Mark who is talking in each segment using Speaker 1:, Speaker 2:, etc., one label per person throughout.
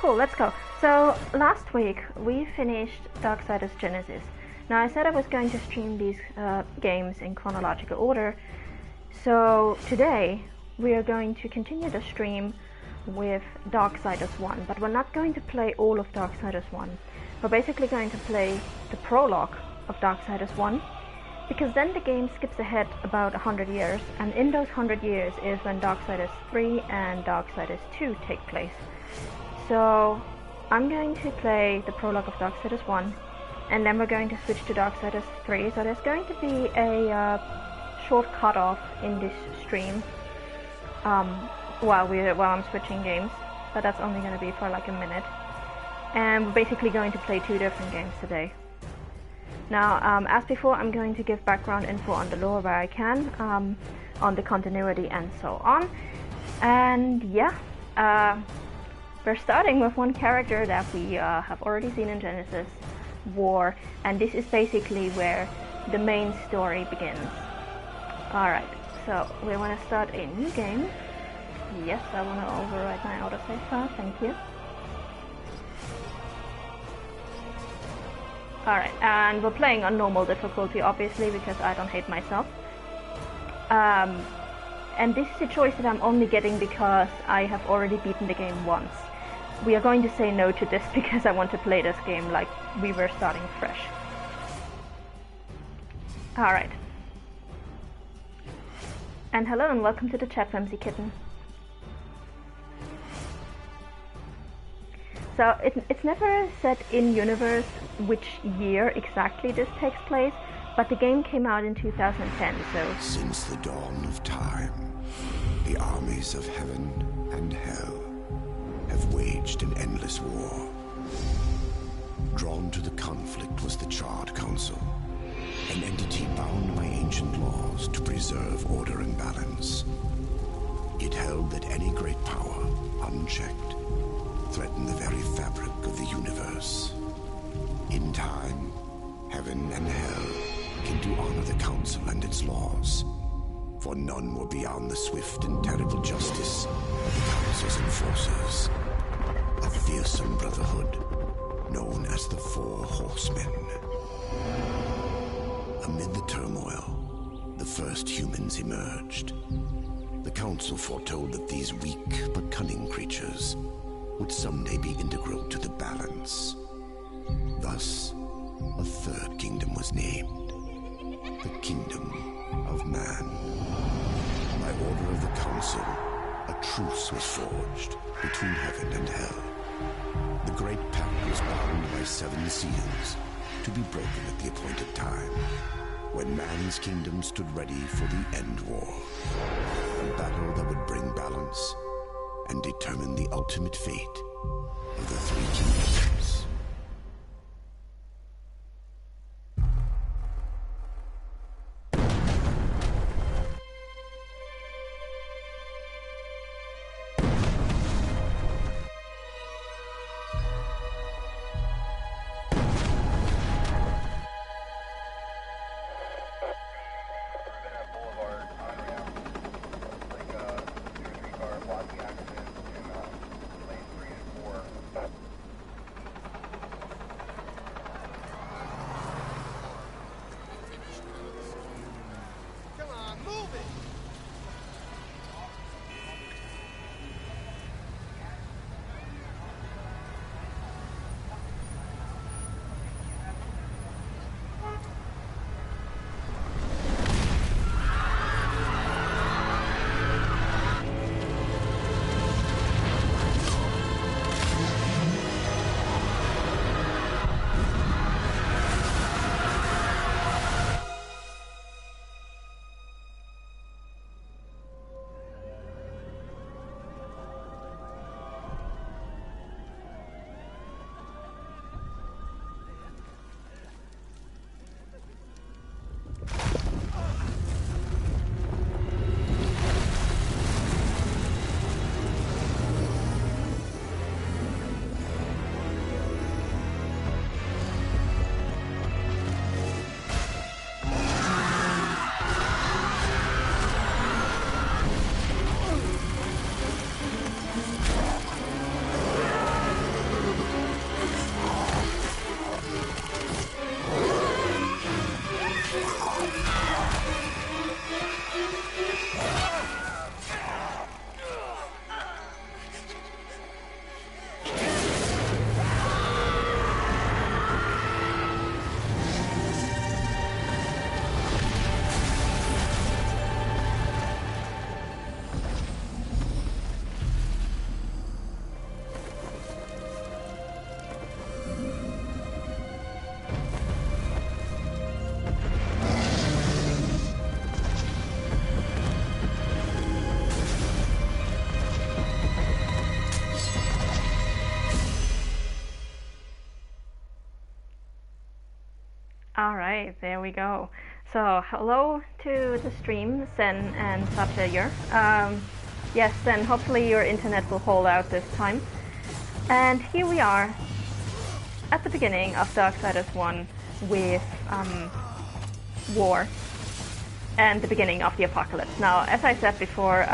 Speaker 1: Cool, let's go. So last week we finished Darksiders Genesis. Now I said I was going to stream these games in chronological order. So today we are going to continue the stream with Darksiders 1, but we're not going to play all of Darksiders 1. We're basically going to play the prologue of Darksiders 1, because then the game skips ahead about 100 years, and in those 100 years is when Darksiders 3 and Darksiders 2 take place. So I'm going to play the prologue of Darksiders 1, and then we're going to switch to Darksiders 3, so there's going to be a short cutoff in this stream while I'm switching games, but that's only going to be for like a minute. And we're basically going to play two different games today. Now, as before, I'm going to give background info on the lore where I can, on the continuity and so on. And yeah, we're starting with one character that we have already seen in Genesis, War, and this is basically where the main story begins. Alright, so we want to start a new game. Yes, I want to override my autosave file, thank you. Alright, and we're playing on normal difficulty, obviously, because I don't hate myself. And this is a choice that I'm only getting because I have already beaten the game once. We are going to say no to this because I want to play this game like we were starting fresh. Alright. And hello and welcome to the chat, Femsy Kitten. So it's never set in universe which year exactly this takes place, but the game came out in 2010, so...
Speaker 2: Since the dawn of time, the armies of heaven and hell have waged an endless war. Drawn to the conflict was the Charred Council, an entity bound by ancient laws to preserve order and balance. It held that any great power, unchecked, threaten the very fabric of the universe. In time, heaven and hell came to honor the council and its laws, for none were beyond the swift and terrible justice of the council's enforcers, a fearsome brotherhood known as the Four Horsemen. Amid the turmoil, the first humans emerged. The council foretold that these weak but cunning creatures would someday be integral to the balance. Thus, a third kingdom was named, the Kingdom of Man. By order of the council, a truce was forged between heaven and hell. The great pact was bound by 7 seals, to be broken at the appointed time, when man's kingdom stood ready for the end war, a battle that would bring balance and determine the ultimate fate of the 3 kingdoms.
Speaker 1: Alright, there we go. So, hello to the stream, Sen and Satya. Yes, Sen, hopefully your internet will hold out this time. And here we are, at the beginning of Darksiders 1 with War and the beginning of the apocalypse. Now, as I said before,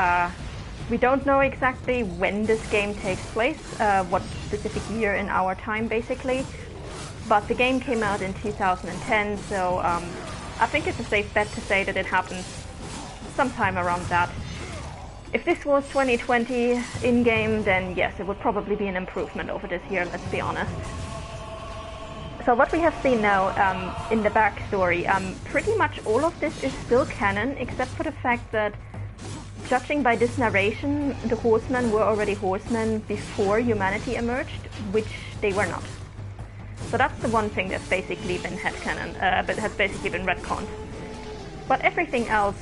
Speaker 1: we don't know exactly when this game takes place, what specific year in our time basically. But the game came out in 2010, so I think it's a safe bet to say that it happened sometime around that. If this was 2020 in-game, then yes, it would probably be an improvement over this year, let's be honest. So what we have seen now in the backstory, pretty much all of this is still canon, except for the fact that, judging by this narration, the horsemen were already horsemen before humanity emerged, which they were not. So that's the one thing that's basically been headcanon, but has basically been retconned. But everything else...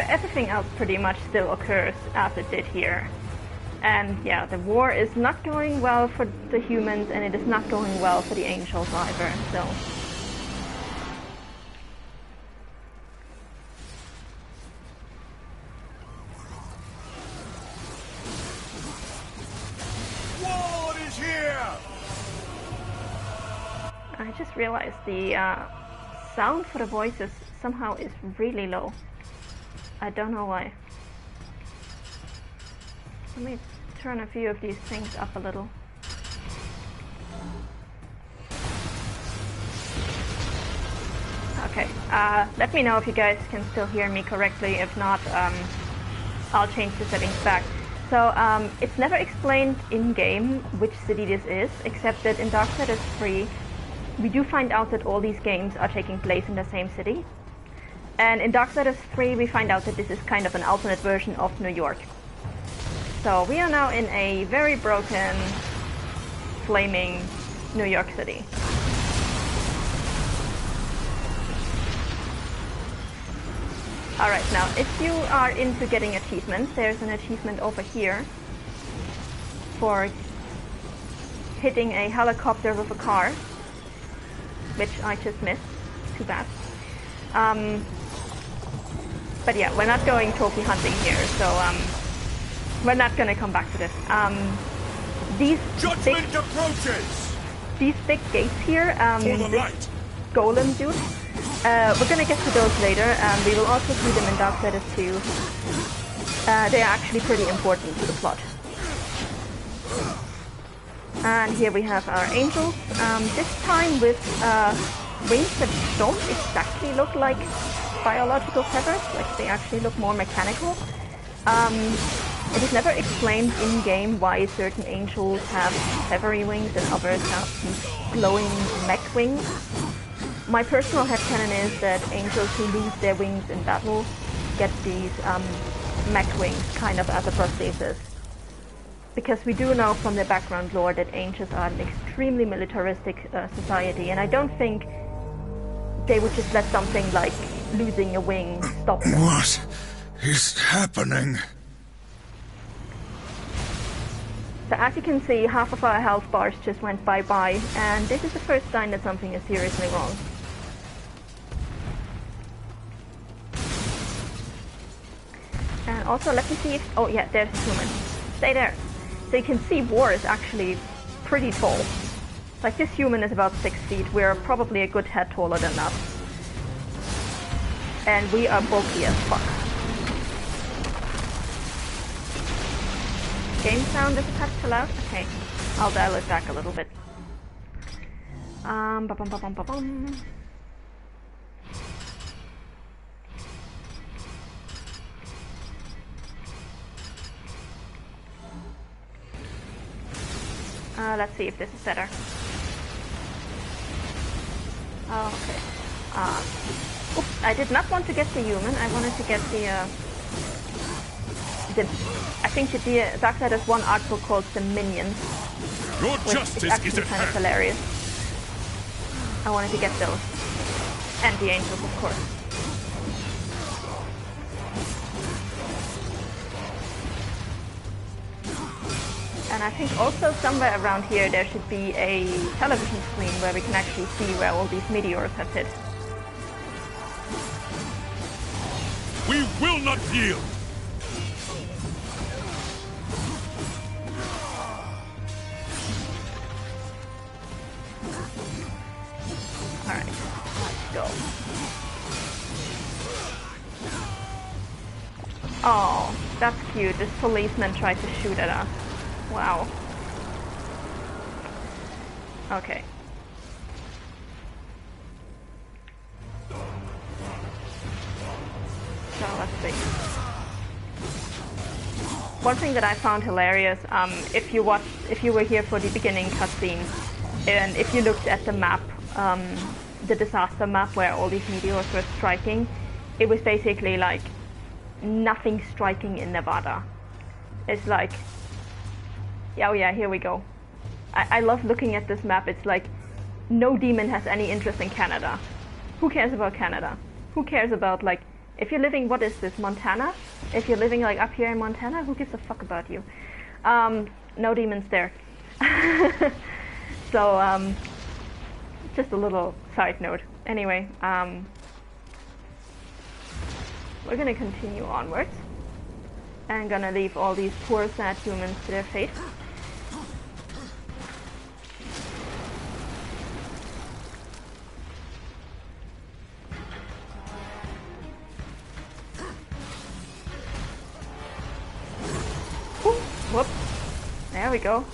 Speaker 1: Everything else pretty much still occurs as it did here. And yeah, the war is not going well for the humans, and it is not going well for the angels either, so... I just realized the sound for the voices somehow is really low. I don't know why. Let me turn a few of these things up a little. Okay, let me know if you guys can still hear me correctly. If not, I'll change the settings back. So, it's never explained in-game which city this is, except that in Darksiders 3, we do find out that all these games are taking place in the same city. And in Darksiders 3, we find out that this is kind of an alternate version of New York. So we are now in a very broken, flaming New York City. Alright, now if you are into getting achievements, there's an achievement over here for hitting a helicopter with a car, which I just missed. Too bad. But yeah, we're not going trophy hunting here, so we're not gonna come back to this. These big gates here, this golem dude, we're gonna get to those later. We will also see them in Darksiders 2. They are actually pretty important to the plot. And here we have our angels, this time with wings that don't exactly look like biological feathers, like they actually look more mechanical. It is never explained in-game why certain angels have feathery wings and others have these glowing mech wings. My personal headcanon is that angels who lose their wings in battle get these mech wings kind of as a prosthesis. Because we do know from the background lore that angels are an extremely militaristic society, and I don't think they would just let something like losing a wing stop them.
Speaker 3: What is happening?
Speaker 1: So as you can see, half of our health bars just went bye-bye, and this is the first sign that something is seriously wrong. And also, let me see if... Oh yeah, there's a human. Stay there. So you can see War is actually pretty tall. Like, this human is about 6 feet. We're probably a good head taller than that. And we are bulky as fuck. Game sound is a touch too loud? Okay, I'll dial it back a little bit. Ba-bum. Let's see if this is better. Oh, okay. Oops, I did not want to get the human. I wanted to get I think the Darksiders 1 art book calls them minions.
Speaker 3: Your
Speaker 1: which
Speaker 3: justice
Speaker 1: is actually
Speaker 3: is at
Speaker 1: kind of
Speaker 3: hand.
Speaker 1: hilarious. I wanted to get those. And the angels, of course. And I think also somewhere around here there should be a television screen where we can actually see where all these meteors have hit.
Speaker 3: We will not yield!
Speaker 1: Alright, let's go. Oh, that's cute. This policeman tried to shoot at us. Wow. Okay. So let's see. One thing that I found hilarious, if you were here for the beginning cutscene, and if you looked at the map, the disaster map where all these meteors were striking, it was basically like nothing striking in Nevada. It's like, oh yeah, here we go. I love looking at this map. It's like no demon has any interest in Canada. Who cares about Canada? Who cares about, like, if you're living, what is this, Montana? If you're living like up here in Montana, who gives a fuck about you? No demons there. So just a little side note. Anyway, we're gonna continue onwards and gonna leave all these poor sad humans to their fate. Whoop. There we go.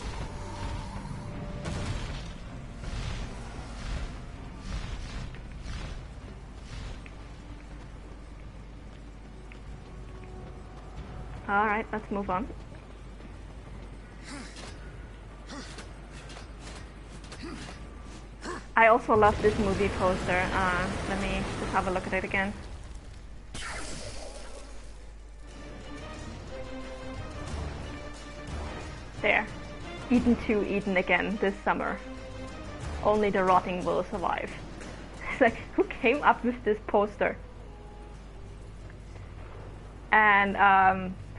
Speaker 1: Alright, let's move on. I also love this movie poster. Let me just have a look at it again. There. Eaten 2, eaten again this summer. Only the rotting will survive. It's like, who came up with this poster? And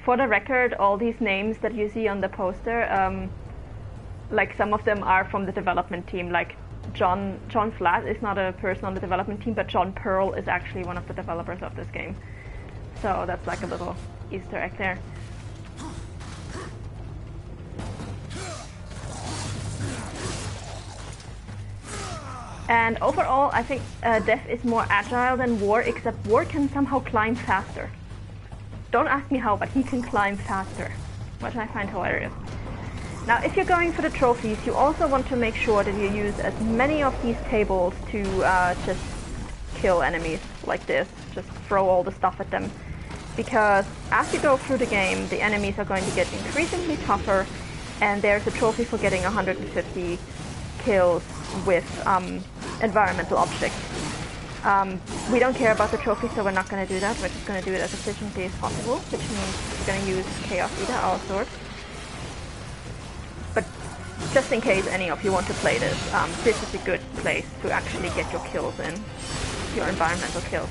Speaker 1: for the record, all these names that you see on the poster, like some of them are from the development team. Like John Flatt is not a person on the development team, but John Pearl is actually one of the developers of this game. So that's like a little Easter egg there. And overall, I think Death is more agile than War, except War can somehow climb faster. Don't ask me how, but he can climb faster, which I find hilarious. Now, if you're going for the trophies, you also want to make sure that you use as many of these tables to just kill enemies like this. Just throw all the stuff at them. Because as you go through the game, the enemies are going to get increasingly tougher, and there's a trophy for getting 150 kills with environmental objects. We don't care about the trophy, so we're not going to do that. We're just going to do it as efficiently as possible, which means we're going to use Chaos Eater, our sword. But just in case any of you want to play this, this is a good place to actually get your kills in, your environmental kills.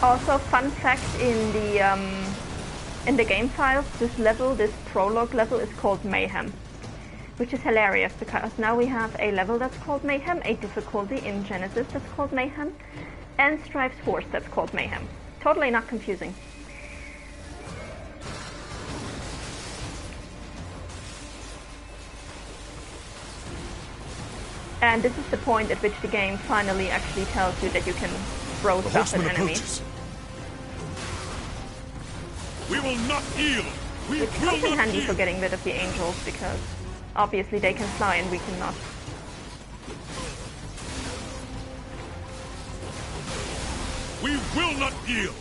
Speaker 1: Also, fun fact, in the game files, this level, this prologue level, is called Mayhem, which is hilarious because now we have a level that's called Mayhem, a difficulty in Genesis that's called Mayhem, and Strive's Horse that's called Mayhem. Totally not confusing. And this is the point at which the game finally actually tells you that you can throw stuff at enemies.
Speaker 3: We will not yield.
Speaker 1: Which comes in handy for getting rid of the angels, because obviously they can fly and we cannot.
Speaker 3: We will not yield!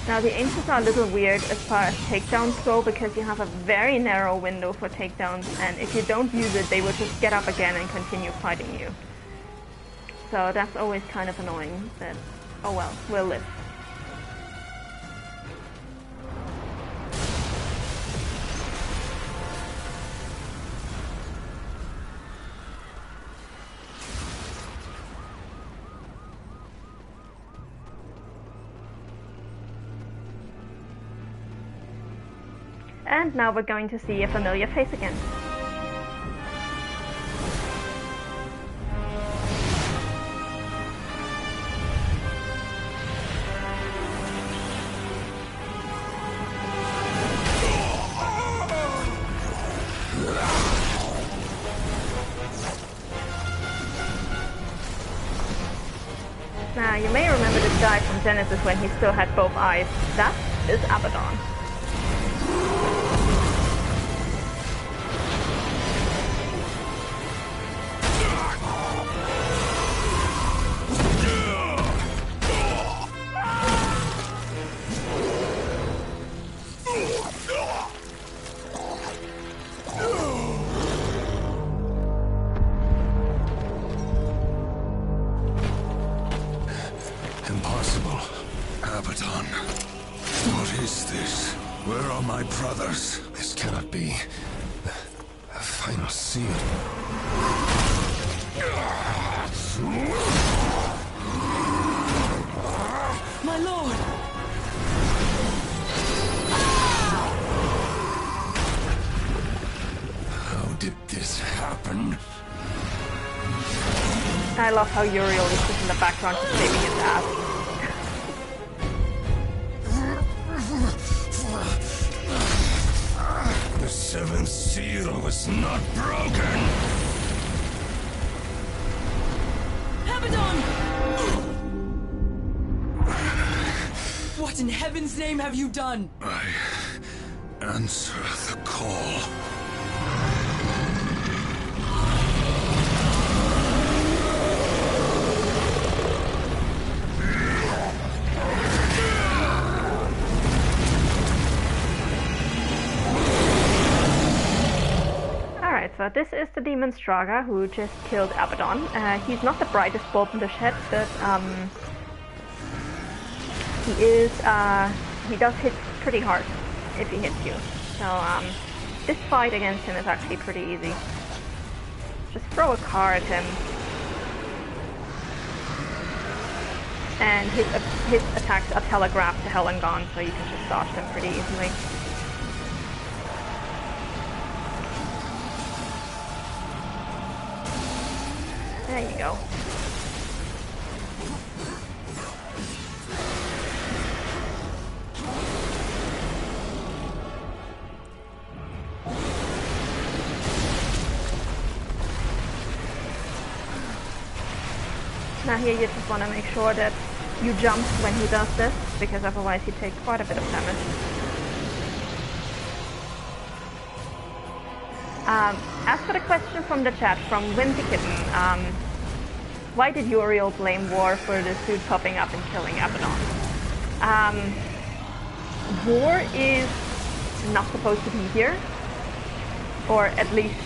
Speaker 1: Now the ancients are a little weird as far as takedowns go, because you have a very narrow window for takedowns, and if you don't use it, they will just get up again and continue fighting you. So that's always kind of annoying, but oh well, we'll live. And now we're going to see a familiar face again. Now you may remember this guy from Genesis when he still had both eyes. That is Abaddon.
Speaker 2: Impossible. Abaddon. What is this? Where are my brothers? This cannot be. The final seal.
Speaker 4: My lord!
Speaker 2: How did this happen?
Speaker 1: I love how Uriel is just in the background just saving his ass.
Speaker 2: The seventh seal was not broken.
Speaker 4: Abaddon! What in heaven's name have you done?
Speaker 2: I answer the call.
Speaker 1: So this is the demon Straga who just killed Abaddon. He's not the brightest bulb in the shed, but he does hit pretty hard if he hits you. So this fight against him is actually pretty easy. Just throw a car at him, and his attacks are telegraphed to hell and gone, so you can just dodge them pretty easily. There you go. Now here you just want to make sure that you jump when he does this, because otherwise you take quite a bit of damage. As for the question from the chat, from Wimpy Kitten, why did Uriel blame War for this dude popping up and killing Abaddon? War is not supposed to be here, or at least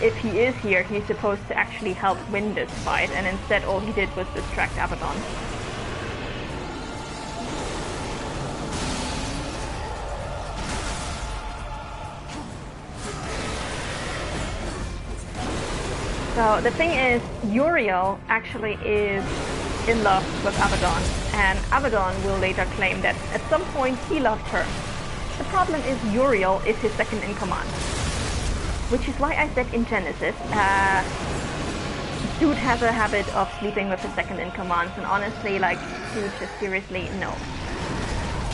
Speaker 1: if he is here, he's supposed to actually help win this fight, and instead all he did was distract Abaddon. So the thing is, Uriel actually is in love with Abaddon, and Abaddon will later claim that at some point he loved her. The problem is Uriel is his second in command, which is why I said in Genesis, dude has a habit of sleeping with his second in commands, and honestly, like, dude, just seriously, no.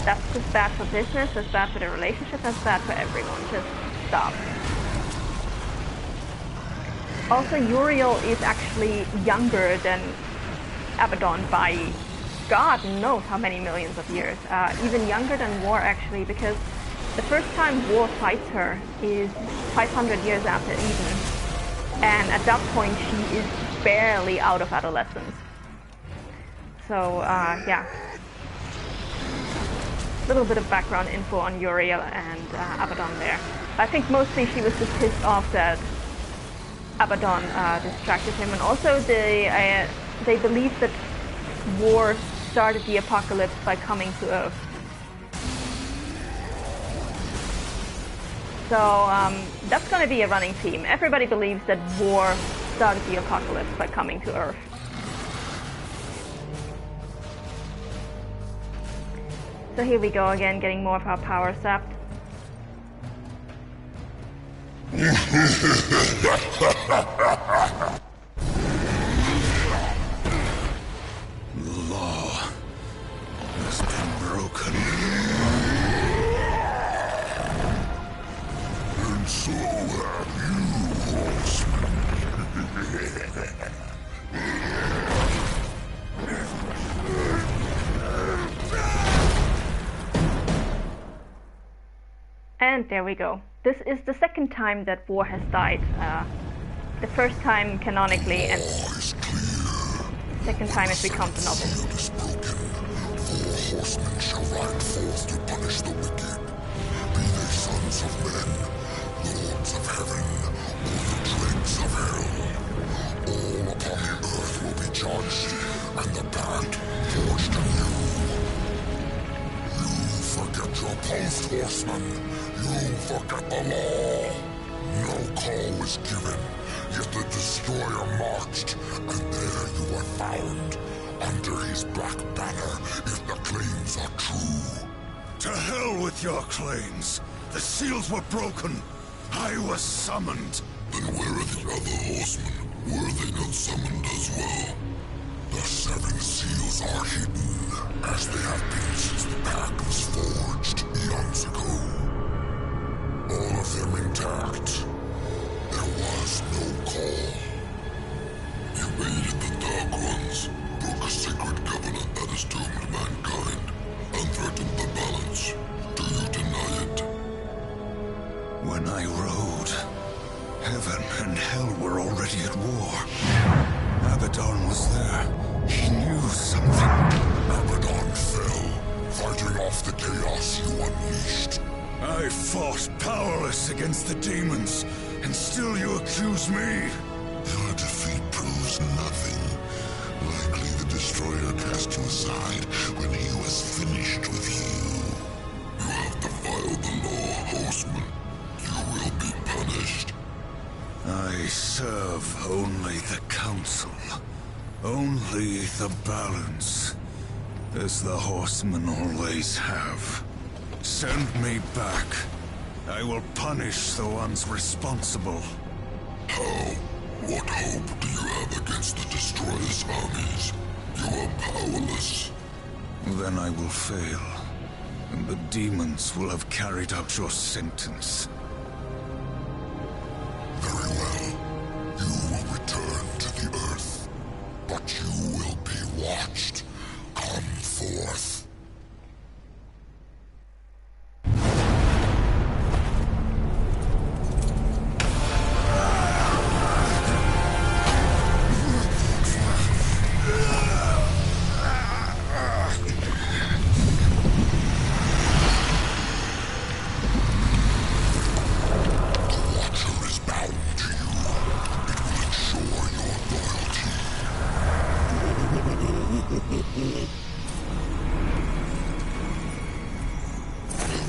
Speaker 1: That's just bad for business, that's bad for the relationship, that's bad for everyone. Just stop. Also, Uriel is actually younger than Abaddon by God knows how many millions of years. Even younger than War, actually, because the first time War fights her is 500 years after Eden. And at that point, she is barely out of adolescence. So, yeah. A little bit of background info on Uriel and Abaddon there. I think mostly she was just pissed off that Abaddon distracted him, and also they believe that War started the apocalypse by coming to Earth. So that's going to be a running theme. Everybody believes that War started the apocalypse by coming to Earth. So here we go again, getting more of our power sapped.
Speaker 2: The law has been broken. And so have you, horseman.
Speaker 1: And there we go. This is the second time that War has died. The first time canonically, and second time if we count the novel.
Speaker 2: Four horsemen shall ride forth to punish the wicked. Be they sons of men, lords of heaven, or the dregs of hell. All upon the earth will be judged, and the pact forged anew. You forget your post, horseman. You forget the law. No call was given, yet the destroyer marched, and there you were found, under his black banner, if the claims are true.
Speaker 3: To hell with your claims! The seals were broken! I was summoned!
Speaker 2: Then where are the other horsemen? Were they not summoned as well? The 7 seals are hidden, as they have been since the pact was forged eons ago. All of them intact. There was no call. You aided the Dark Ones, broke a sacred covenant that has doomed mankind, and threatened the balance. Do you deny it?
Speaker 3: When I rode, heaven and hell were already at war. Abaddon was there. He knew something.
Speaker 2: Abaddon fell, fighting off the chaos you unleashed.
Speaker 3: I fought powerless against the demons, and still you accuse me?
Speaker 2: Your defeat proves nothing. Likely the Destroyer cast you aside when he was finished with you. You have defiled the law, horseman. You will be punished.
Speaker 3: I serve only the Council. Only the balance. As the horsemen always have. Send me back. I will punish the ones responsible.
Speaker 2: How? What hope do you have against the Destroyer's armies? You are powerless.
Speaker 3: Then I will fail, and the demons will have carried out your sentence.
Speaker 2: Very well. You will return to the Earth, but you will be watched. Come forth.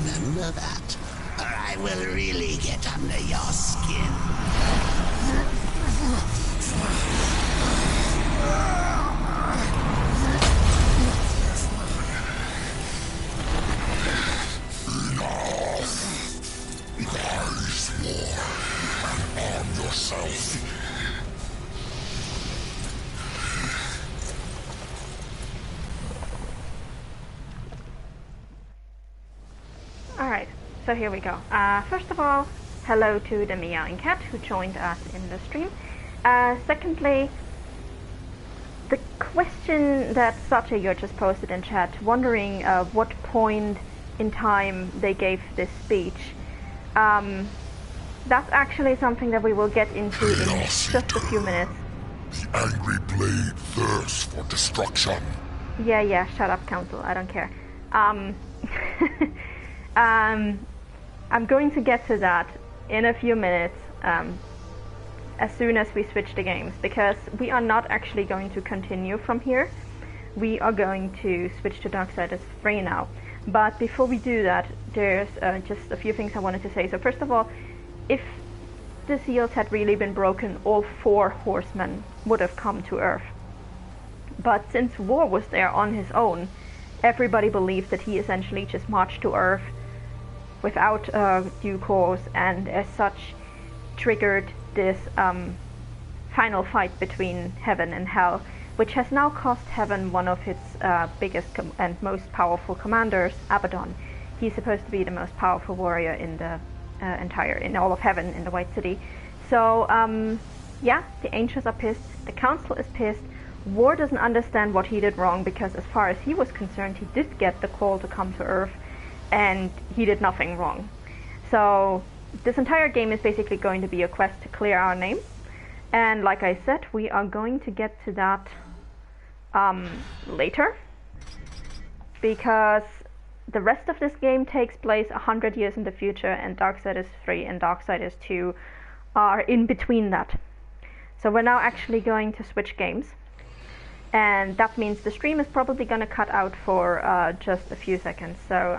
Speaker 5: Remember that, or I will really get under your skin.
Speaker 2: Rise, War, and arm yourself.
Speaker 1: Alright, so here we go. First of all, hello to the meowing cat who joined us in the stream. Secondly, the question that Satya just posted in chat, wondering what point in time they gave this speech, that's actually something that we will get into in just a few minutes.
Speaker 3: The angry blade thirsts for destruction.
Speaker 1: Yeah, shut up, Council, I don't care. I'm going to get to that in a few minutes, as soon as we switch the games, because we are not actually going to continue from here. We are going to switch to Darksiders 3 now. But before we do that, there's just a few things I wanted to say. So first of all, if the seals had really been broken, all 4 horsemen would have come to Earth. But since War was there on his own, everybody believed that he essentially just marched to Earth without due cause, and as such triggered this final fight between Heaven and Hell, which has now cost Heaven one of its biggest and most powerful commanders, Abaddon. He's supposed to be the most powerful warrior in the in all of Heaven, in the White City. So yeah, the Ancients are pissed, the Council is pissed. War doesn't understand what he did wrong, because as far as he was concerned, he did get the call to come to Earth, and he did nothing wrong. So this entire game is basically going to be a quest to clear our name, and like I said, we are going to get to that later, because the rest of this game takes place 100 years in the future, and Darksiders 3 and Darksiders 2 are in between that. So we're now actually going to switch games, and that means the stream is probably going to cut out for just a few seconds. So